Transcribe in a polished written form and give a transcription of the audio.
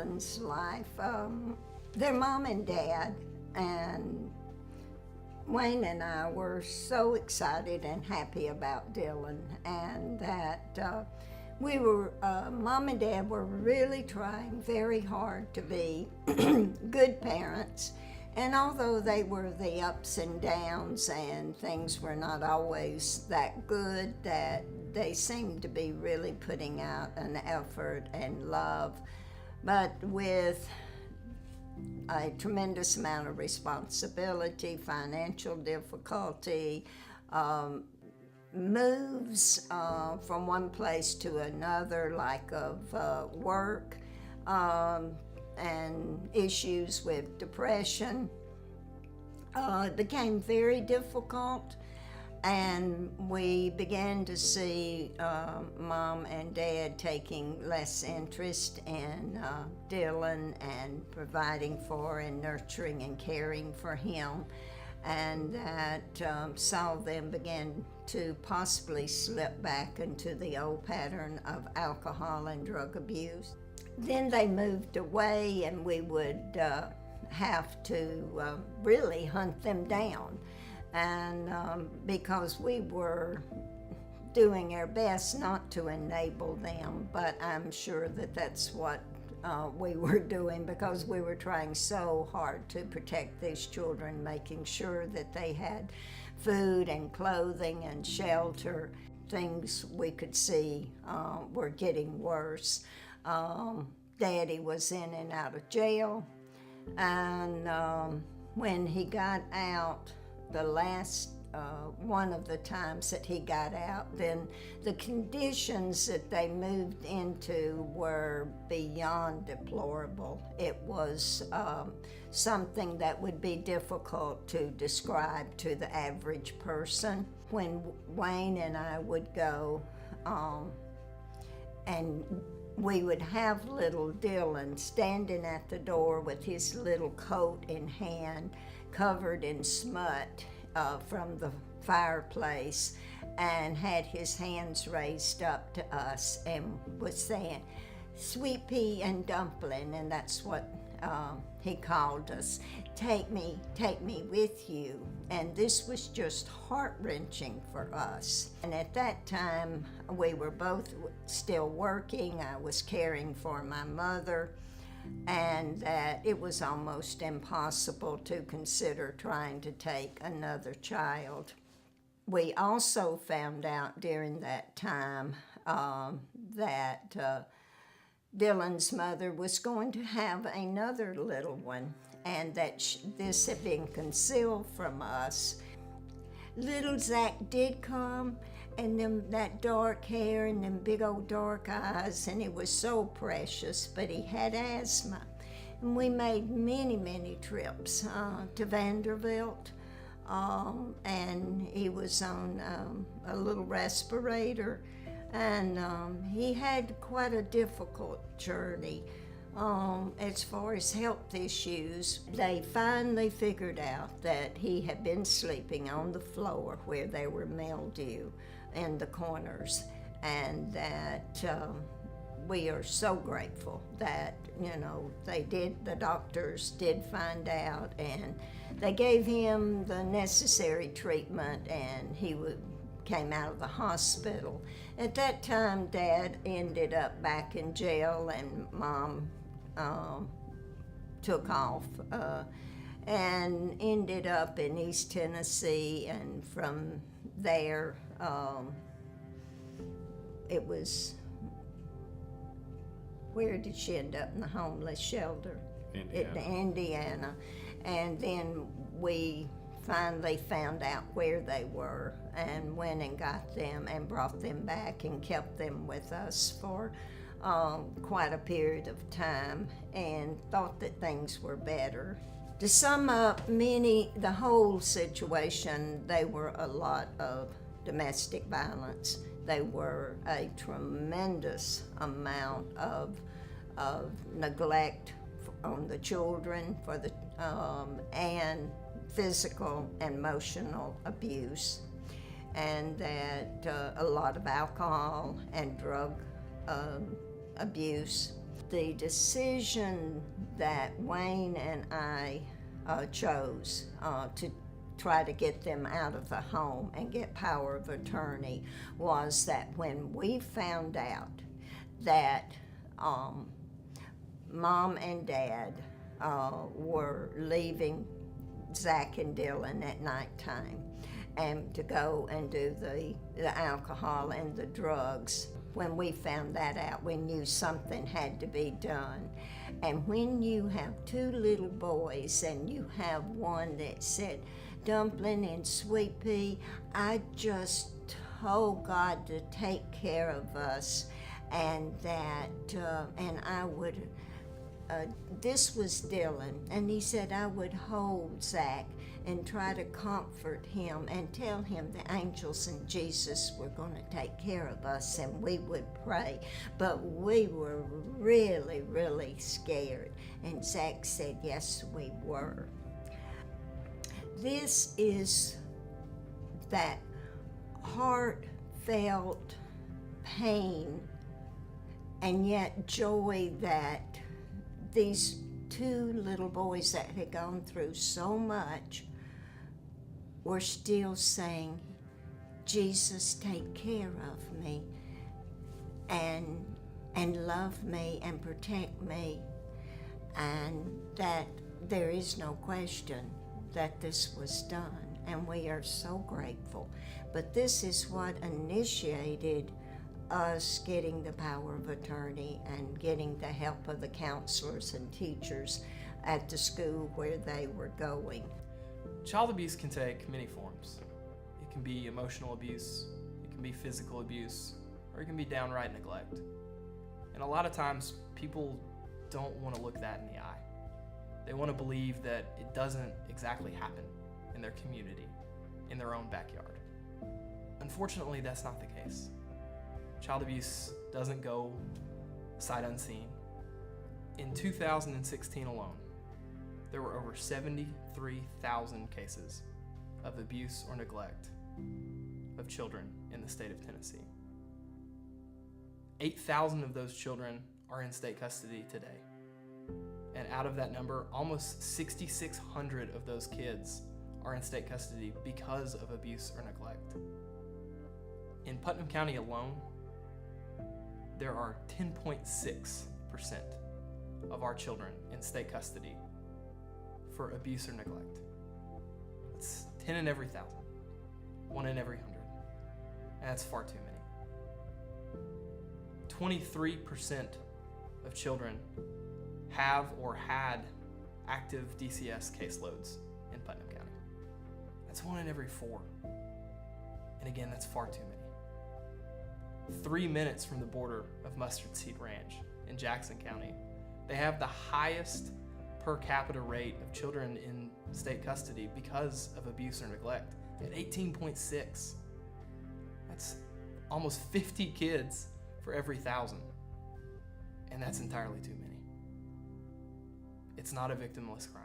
Dylan's life. Their mom and dad and Wayne and I were so excited and happy about Dylan, and that Mom and Dad were really trying very hard to be good parents. And although they were the ups and downs and things were not always that good, that they seemed to be really putting out an effort and love, but with a tremendous amount of responsibility, financial difficulty, moves from one place to another, like of work, and issues with depression. It became very difficult, and we began to see Mom and Dad taking less interest in Dylan and providing for and nurturing and caring for him, and that saw them begin to possibly slip back into the old pattern of alcohol and drug abuse. Then they moved away, and we would have to really hunt them down, and because we were doing our best not to enable them, but I'm sure that that's what we were doing, because we were trying so hard to protect these children, making sure that they had food and clothing and shelter. Things we could see were getting worse. Daddy was in and out of jail, and when he got out, the last one of the times that he got out, then the conditions that they moved into were beyond deplorable. It was something that would be difficult to describe to the average person. When Wayne and I would go, and we would have little Dylan standing at the door with his little coat in hand, covered in smut from the fireplace, and had his hands raised up to us and was saying, "Sweet pea and dumpling," and that's what he called us. Take me with you. And this was just heart-wrenching for us. And at that time, we were both still working. I was caring for my mother, and that it was almost impossible to consider trying to take another child. We also found out during that time that Dylan's mother was going to have another little one, and that this had been concealed from us. Little Zach did come, and that dark hair and them big old dark eyes, and he was so precious, but he had asthma. And we made many trips to Vanderbilt, and he was on a little respirator, and he had quite a difficult journey. As far as health issues, they finally figured out that he had been sleeping on the floor where there were mildew in the corners, and that we are so grateful that, the doctors did find out, and they gave him the necessary treatment, and he came out of the hospital. At that time, Dad ended up back in jail, and Mom took off and ended up in East Tennessee, and from there it was, where did she end up? In the homeless shelter? Indiana. And then we finally found out where they were and went and got them and brought them back and kept them with us for quite a period of time, and thought that things were better. To sum up, the whole situation, they were a lot of domestic violence. They were a tremendous amount of neglect on the children, and physical and emotional abuse, and that a lot of alcohol and drug abuse. the decision that Wayne and I chose to try to get them out of the home and get power of attorney was that when we found out that Mom and Dad were leaving Zach and Dylan at nighttime and to go and do the alcohol and the drugs. When we found that out, we knew something had to be done. And when you have two little boys and you have one that said, Dumpling and Sweet Pea, I just told God to take care of us, and that, and I would, this was Dylan, and he said I would hold Zach and try to comfort him and tell him the angels and Jesus were going to take care of us and we would pray. But we were really, really scared. And Zach said, yes, we were. This is that heartfelt pain and yet joy that these two little boys that had gone through so much were still saying, Jesus, take care of me and love me and protect me, and that there is no question that this was done, and we are so grateful. But this is what initiated us getting the power of attorney and getting the help of the counselors and teachers at the school where they were going. Child abuse can take many forms. It can be emotional abuse, it can be physical abuse, or it can be downright neglect. And a lot of times people don't want to look that in the eye. They want to believe that it doesn't exactly happen in their community, in their own backyard. Unfortunately, that's not the case. Child abuse doesn't go sight unseen. In 2016 alone, there were over 73,000 cases of abuse or neglect of children in the state of Tennessee. 8,000 of those children are in state custody today. And out of that number, almost 6,600 of those kids are in state custody because of abuse or neglect. In Putnam County alone, there are 10.6% of our children in state custody for abuse or neglect. It's 10 in every 1,000, 1 in every 100, and that's far too many. 23% of children have or had active DCS caseloads in Putnam County. That's 1 in every 4. And again, that's far too many. 3 minutes from the border of Mustard Seed Ranch in Jackson County, they have the highest per capita rate of children in state custody because of abuse or neglect at 18.6. That's almost 50 kids for every 1,000. And that's entirely too many. It's not a victimless crime.